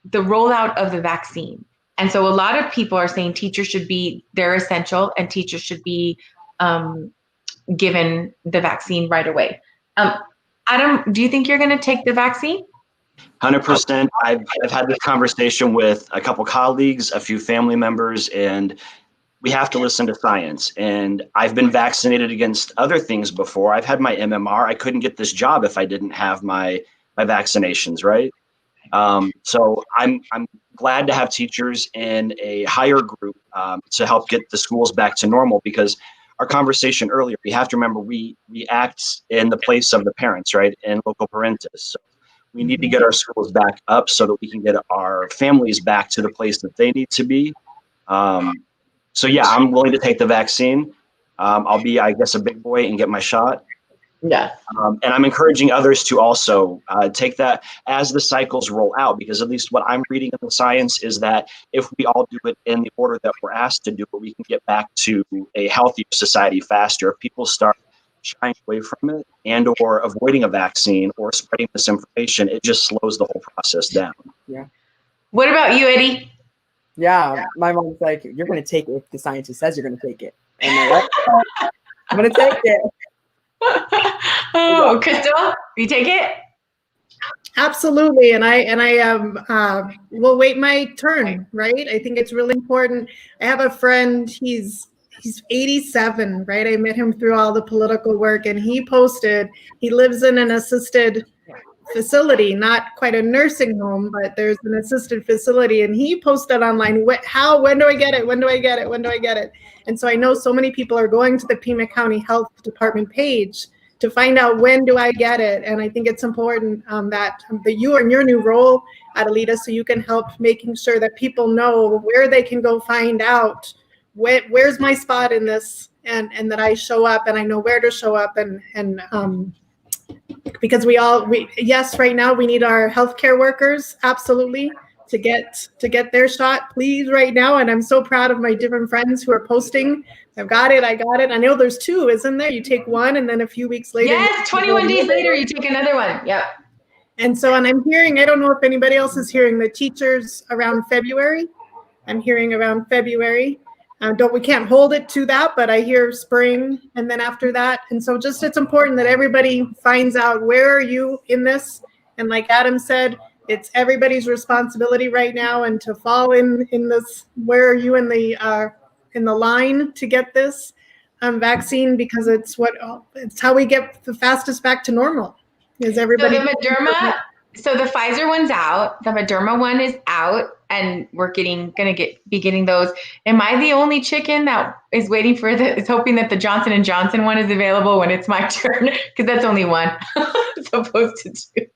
the rollout of the vaccine. And so a lot of people are saying they're essential and teachers should be given the vaccine right away. Adam, do you think you're going to take the vaccine? 100%. I've had this conversation with a couple colleagues, a few family members, and we have to listen to science. And I've been vaccinated against other things before. I've had my MMR. I couldn't get this job if I didn't have my vaccinations, right? So I'm glad to have teachers in a higher group to help get the schools back to normal, because our conversation earlier, we have to remember we act in the place of the parents, right? And local parentis. So we need to get our schools back up so that we can get our families back to the place that they need to be. So yeah, I'm willing to take the vaccine. I'll be, I guess, a big boy and get my shot. Yeah. And I'm encouraging others to also take that as the cycles roll out, because at least what I'm reading in the science is that if we all do it in the order that we're asked to do it, we can get back to a healthier society faster. If people start shying away from it and or avoiding a vaccine or spreading misinformation, it just slows the whole process down. Yeah. What about you, Eddie? Yeah, my mom's like, you're going to take it if the scientist says you're going to take it. And I'm like, I'm going to take it. Oh, Crystal, you take it? Absolutely, and I will wait my turn. Right, I think it's really important. I have a friend. He's 87. Right, I met him through all the political work, and he posted. He lives in an assisted facility, not quite a nursing home, but there's an assisted facility, and he posted online, when do I get it? When do I get it? When do I get it? And so I know so many people are going to the Pima County Health Department page to find out when do I get it. And I think it's important that you are in your new role, Adelita, so you can help making sure that people know where they can go find out where's my spot in this, and that I show up and I know where to show up, and because yes, right now we need our healthcare workers absolutely to get their shot, please, right now. And I'm so proud of my different friends who are posting. I got it. I know there's 2, isn't there? You take one and then a few weeks later. Yes, 21 days later, you take another one. Yep. And I'm hearing, I don't know if anybody else is hearing, the teachers around February. I'm hearing around February. We can't hold it to that, but I hear spring and then after that. And so it's important that everybody finds out, where are you in this? And like Adam said, it's everybody's responsibility right now, and to fall in this, where are you in the line to get this vaccine, because it's how we get the fastest back to normal. Is everybody? So the Moderna, so the Pfizer one's out, the Moderna one is out, and we're be getting those. Am I the only chicken that is waiting is hoping that the Johnson & Johnson one is available when it's my turn? Because that's only one, as opposed to 2.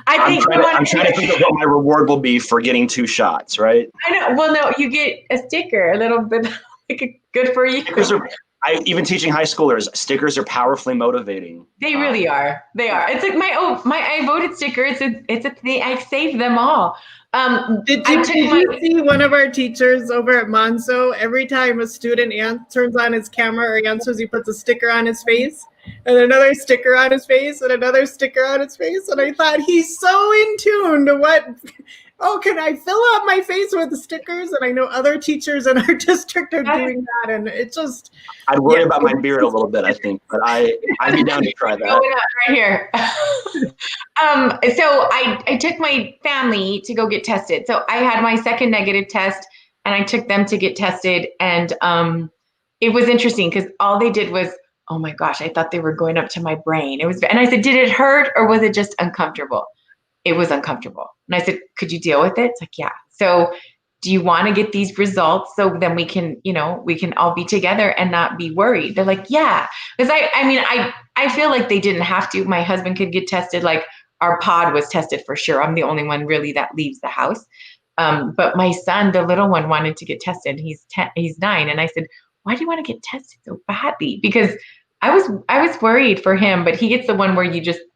I'm trying to think of what my reward will be for getting 2 shots, right? I know. Well, no, you get a sticker, a little bit good for you. Even teaching high schoolers, stickers are powerfully motivating. They really are. They are. It's like my I voted sticker. It's a thing. I saved them all. Did you see one of our teachers over at Monzo? Every time a student turns on his camera or answers, he puts a sticker on his face, and another sticker on his face, and another sticker on his face. And I thought, he's so in tune to what. Oh, can I fill up my face with the stickers? And I know other teachers in our district are doing that, and it just. I'd worry about my beard a little bit, I think, but I'd be down to try that. Going up right here. So I took my family to go get tested. So I had my second negative test, and I took them to get tested, and it was interesting because all they did was, oh my gosh, I thought they were going up to my brain. And I said, did it hurt or was it just uncomfortable? It was uncomfortable. And I said, could you deal with it? It's like, yeah. So do you want to get these results so then we can all be together and not be worried? They're like, yeah. Because I feel like they didn't have to. My husband could get tested. Like, our pod was tested for sure. I'm the only one really that leaves the house. But my son, the little one, wanted to get tested. He's 9. And I said, why do you want to get tested so badly? Because I was worried for him, but he gets the one where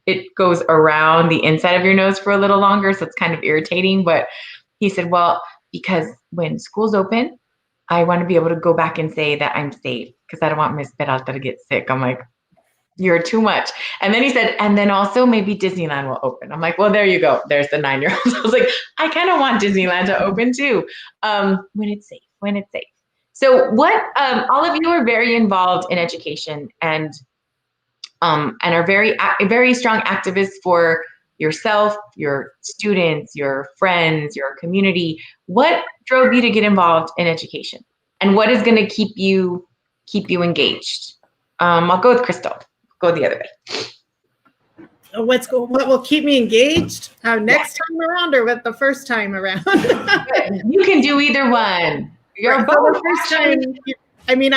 it goes around the inside of your nose for a little longer. So it's kind of irritating. But he said, well, because when school's open, I want to be able to go back and say that I'm safe because I don't want Miss Peralta to get sick. I'm like, you're too much. And then he said, and then also maybe Disneyland will open. I'm like, well, there you go. There's the 9-year-old. I was like, I kind of want Disneyland to open too, when it's safe, when it's safe. So what, all of you are very involved in education and are very, very strong activists for yourself, your students, your friends, your community. What drove you to get involved in education? And what is going to keep you engaged? I'll go with Crystal. Go the other way. What will keep me engaged? Next time around or with the first time around? You can do either one. You're both. The first time, I mean,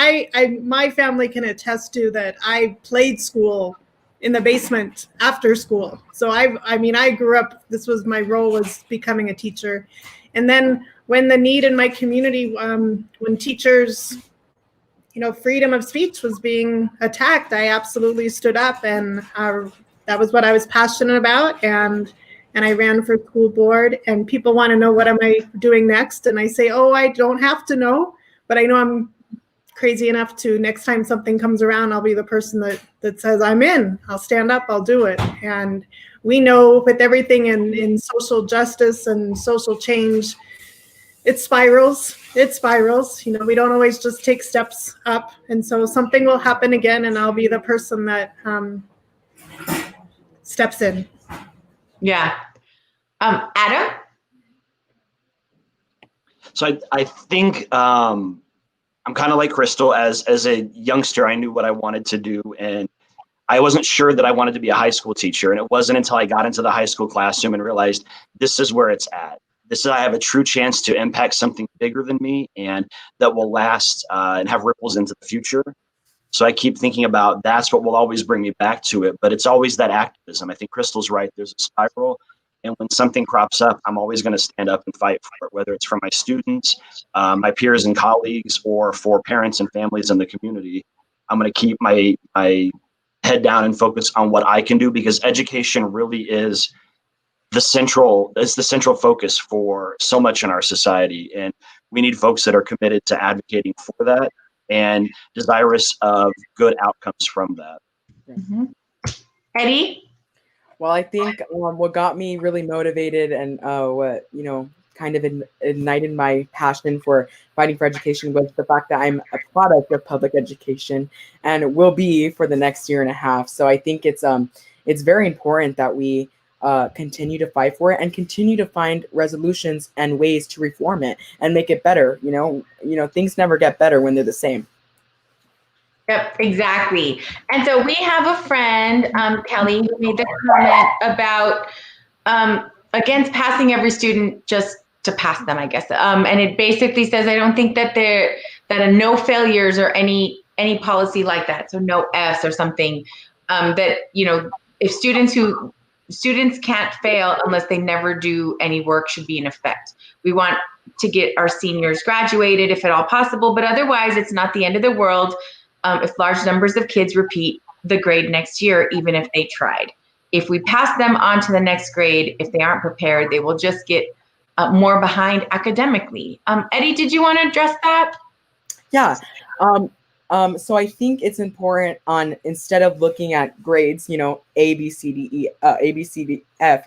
my family can attest to that. I played school in the basement after school. So I grew up, this was my role, was becoming a teacher. And then when the need in my community, when teachers, freedom of speech was being attacked, I absolutely stood up, and that was what I was passionate about. And I ran for school board, and people want to know, what am I doing next? And I say, oh, I don't have to know, but I know I'm crazy enough to, next time something comes around, I'll be the person that says, I'm in, I'll stand up, I'll do it. And we know with everything in social justice and social change, it spirals. We don't always just take steps up. And so something will happen again, and I'll be the person that steps in. Yeah. Adam? So I think I'm kind of like Crystal. As a youngster, I knew what I wanted to do, and I wasn't sure that I wanted to be a high school teacher. And it wasn't until I got into the high school classroom and realized this is where it's at. I have a true chance to impact something bigger than me and that will last and have ripples into the future. So I keep thinking about that's what will always bring me back to it. But it's always that activism. I think Crystal's right. There's a spiral. And when something crops up, I'm always going to stand up and fight for it, whether it's for my students, my peers and colleagues, or for parents and families in the community. I'm going to keep my head down and focus on what I can do, because education really is the central focus for so much in our society. And we need folks that are committed to advocating for that and desirous of good outcomes from that. Mm-hmm. Eddie? Well, I think what got me really motivated and what, kind of ignited my passion for fighting for education was the fact that I'm a product of public education and will be for the next year and a half. So I think it's very important that we continue to fight for it and continue to find resolutions and ways to reform it and make it better. Things never get better when they're the same. Yep, exactly. And so we have a friend, Kelly, who made the comment about against passing every student just to pass them, I guess. And it basically says, I don't think that a no failures or any policy like that, so no Fs or something, that, if students can't fail unless they never do any work, should be in effect. We want to get our seniors graduated if at all possible, but otherwise it's not the end of the world if large numbers of kids repeat the grade next year, even if they tried. If we pass them on to the next grade, if they aren't prepared, they will just get more behind academically. Eddie, did you want to address that? Yeah. So I think it's important instead of looking at grades, A, B, C, D, F,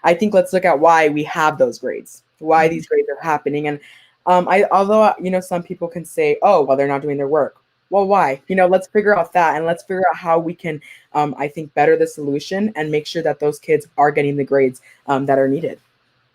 I think let's look at why we have those grades, why these grades are happening. And although some people can say, oh, well, they're not doing their work. Well, why? Let's figure out that, and let's figure out how we can, I think, better the solution and make sure that those kids are getting the grades that are needed.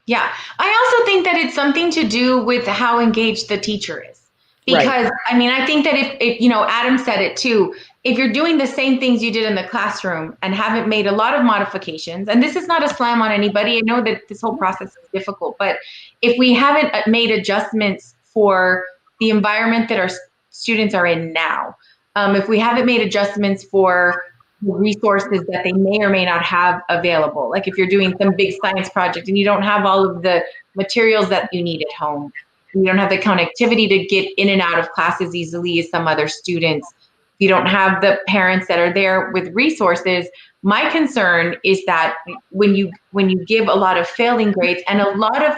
Yeah. I also think that it's something to do with how engaged the teacher is. Because, right. I mean, I think that if Adam said it too, if you're doing the same things you did in the classroom and haven't made a lot of modifications, and this is not a slam on anybody, I know that this whole process is difficult, but if we haven't made adjustments for the environment that our students are in now, if we haven't made adjustments for the resources that they may or may not have available, like if you're doing some big science project and you don't have all of the materials that you need at home, you don't have the connectivity to get in and out of class as easily as some other students, you don't have the parents that are there with resources. My concern is that when you give a lot of failing grades and a lot of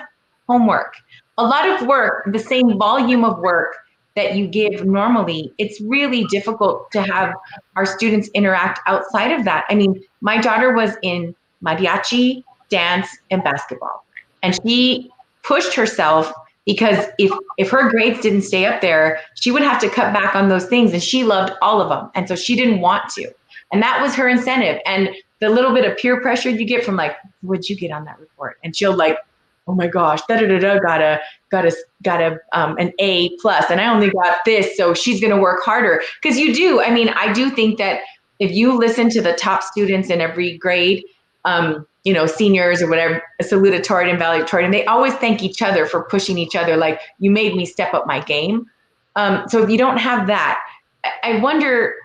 homework, a lot of work, the same volume of work that you give normally, it's really difficult to have our students interact outside of that. I mean, my daughter was in mariachi, dance, and basketball. And she pushed herself because if her grades didn't stay up there, she would have to cut back on those things. And she loved all of them. And so she didn't want to. And that was her incentive. And the little bit of peer pressure you get from like, what'd you get on that report? And she'll like, oh my gosh, got an A plus, and I only got this, so she's going to work harder. Because you do. I mean, I do think that if you listen to the top students in every grade, seniors or whatever, salutatorian and valedictorian, they always thank each other for pushing each other. Like, you made me step up my game. So if you don't have that, I wonder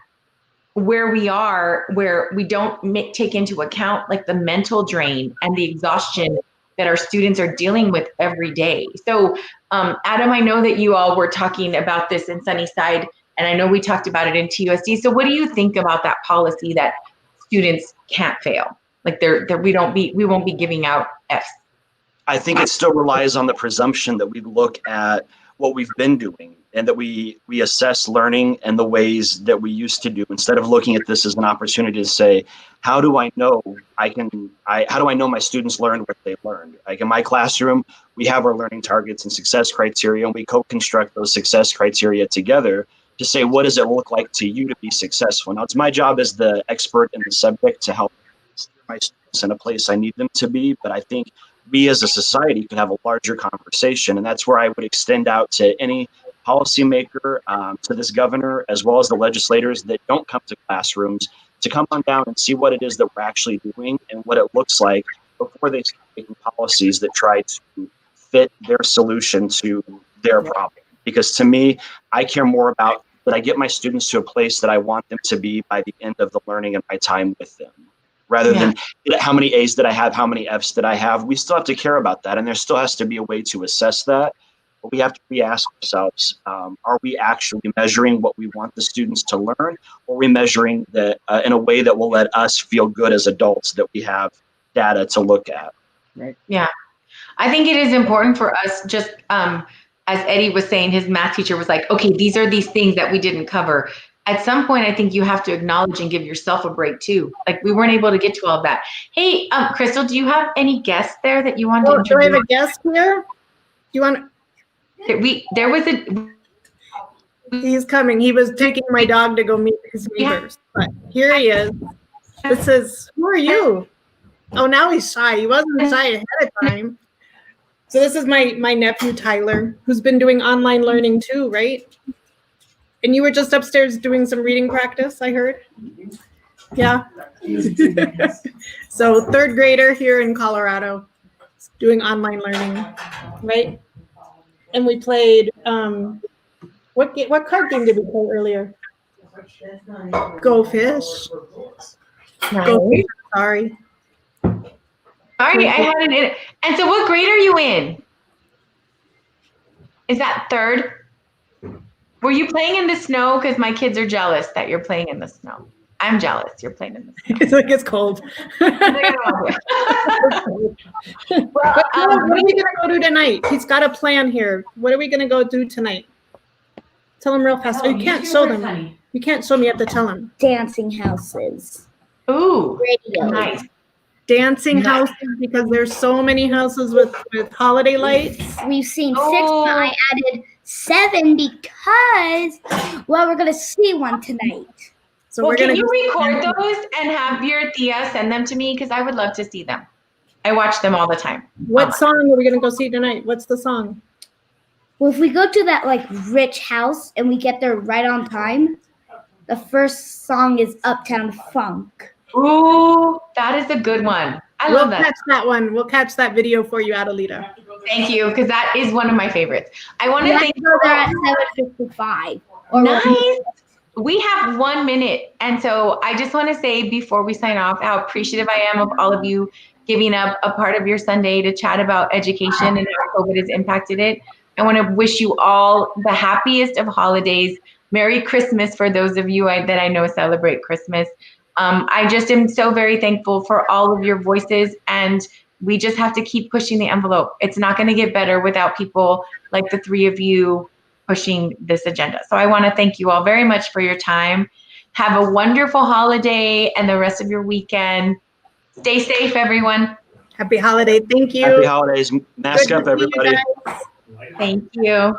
where we are, where we don't take into account like the mental drain and the exhaustion that our students are dealing with every day. So Adam, I know that you all were talking about this in Sunnyside, and I know we talked about it in TUSD. So what do you think about that policy that students can't fail? Like we won't be giving out Fs. I think it still relies on the presumption that we look at what we've been doing and that we assess learning and the ways that we used to do, instead of looking at this as an opportunity to say, how do I know how do I know my students learned what they learned? Like in my classroom, we have our learning targets and success criteria, and we co-construct those success criteria together to say, what does it look like to you to be successful? Now, it's my job as the expert in the subject to help steer my students in a place I need them to be, but I think we as a society can have a larger conversation, and that's where I would extend out to any policymaker, to this governor, as well as the legislators that don't come to classrooms, to come on down and see what it is that we're actually doing and what it looks like before they start making policies that try to fit their solution to their problem. Because to me, I care more about that I get my students to a place that I want them to be by the end of the learning and my time with them. Rather than how many A's did I have, how many F's did I have, we still have to care about that. And there still has to be a way to assess that. But we have to re-ask ourselves, are we actually measuring what we want the students to learn? Or are we measuring that in a way that will let us feel good as adults that we have data to look at? Right. Yeah. I think it is important for us, just as Eddie was saying, his math teacher was like, okay, these are these things that we didn't cover. At some point, I think you have to acknowledge and give yourself a break too. Like, we weren't able to get to all of that. Hey, Crystal, do you have any guests there that you want to introduce? Do I have a guest here? Do you want? There was a. He's coming. He was taking my dog to go meet his neighbors, but here he is. This is, who are you? Oh, now he's shy. He wasn't shy ahead of time. So this is my nephew, Tyler, who's been doing online learning too, right? And you were just upstairs doing some reading practice, I heard. Yeah. So third grader here in Colorado, doing online learning, right? And we played, what card game did we play earlier? Go Fish. Nice. Go Fish, sorry. Sorry, I had it in. And so what grade are you in? Is that third? Were you playing in the snow? Because my kids are jealous that you're playing in the snow. I'm jealous you're playing in the snow. It's like it's cold. What are we going to go do tonight? He's got a plan here. What are we going to go do tonight? Tell him real fast. Oh, you can't show them. You can't show me. You have to tell him. Dancing houses. Ooh, Radio. nice. Dancing houses, because there's so many houses with holiday lights. We've seen 6, but I added 7 because, well, we're going to see one tonight. So Well, we're can going you to record those and have your Tia send them to me? Because I would love to see them. I watch them all the time. What song are we going to go see tonight? What's the song? Well, if we go to that, like, rich house and we get there right on time, the first song is Uptown Funk. Ooh, that is a good one. I love that. We'll catch that one. We'll catch that video for you, Adelita. Thank you, because that is one of my favorites. I want to thank go there at 7:55. Nice. We have 1 minute. And so I just want to say before we sign off how appreciative I am of all of you giving up a part of your Sunday to chat about education and how COVID has impacted it. I want to wish you all the happiest of holidays. Merry Christmas for those of you that I know celebrate Christmas. I just am so very thankful for all of your voices and we just have to keep pushing the envelope. It's not going to get better without people like the three of you pushing this agenda. So I want to thank you all very much for your time. Have a wonderful holiday and the rest of your weekend. Stay safe, everyone. Happy holiday. Thank you. Happy holidays. Mask Good up, to see you everybody. guys. Thank you.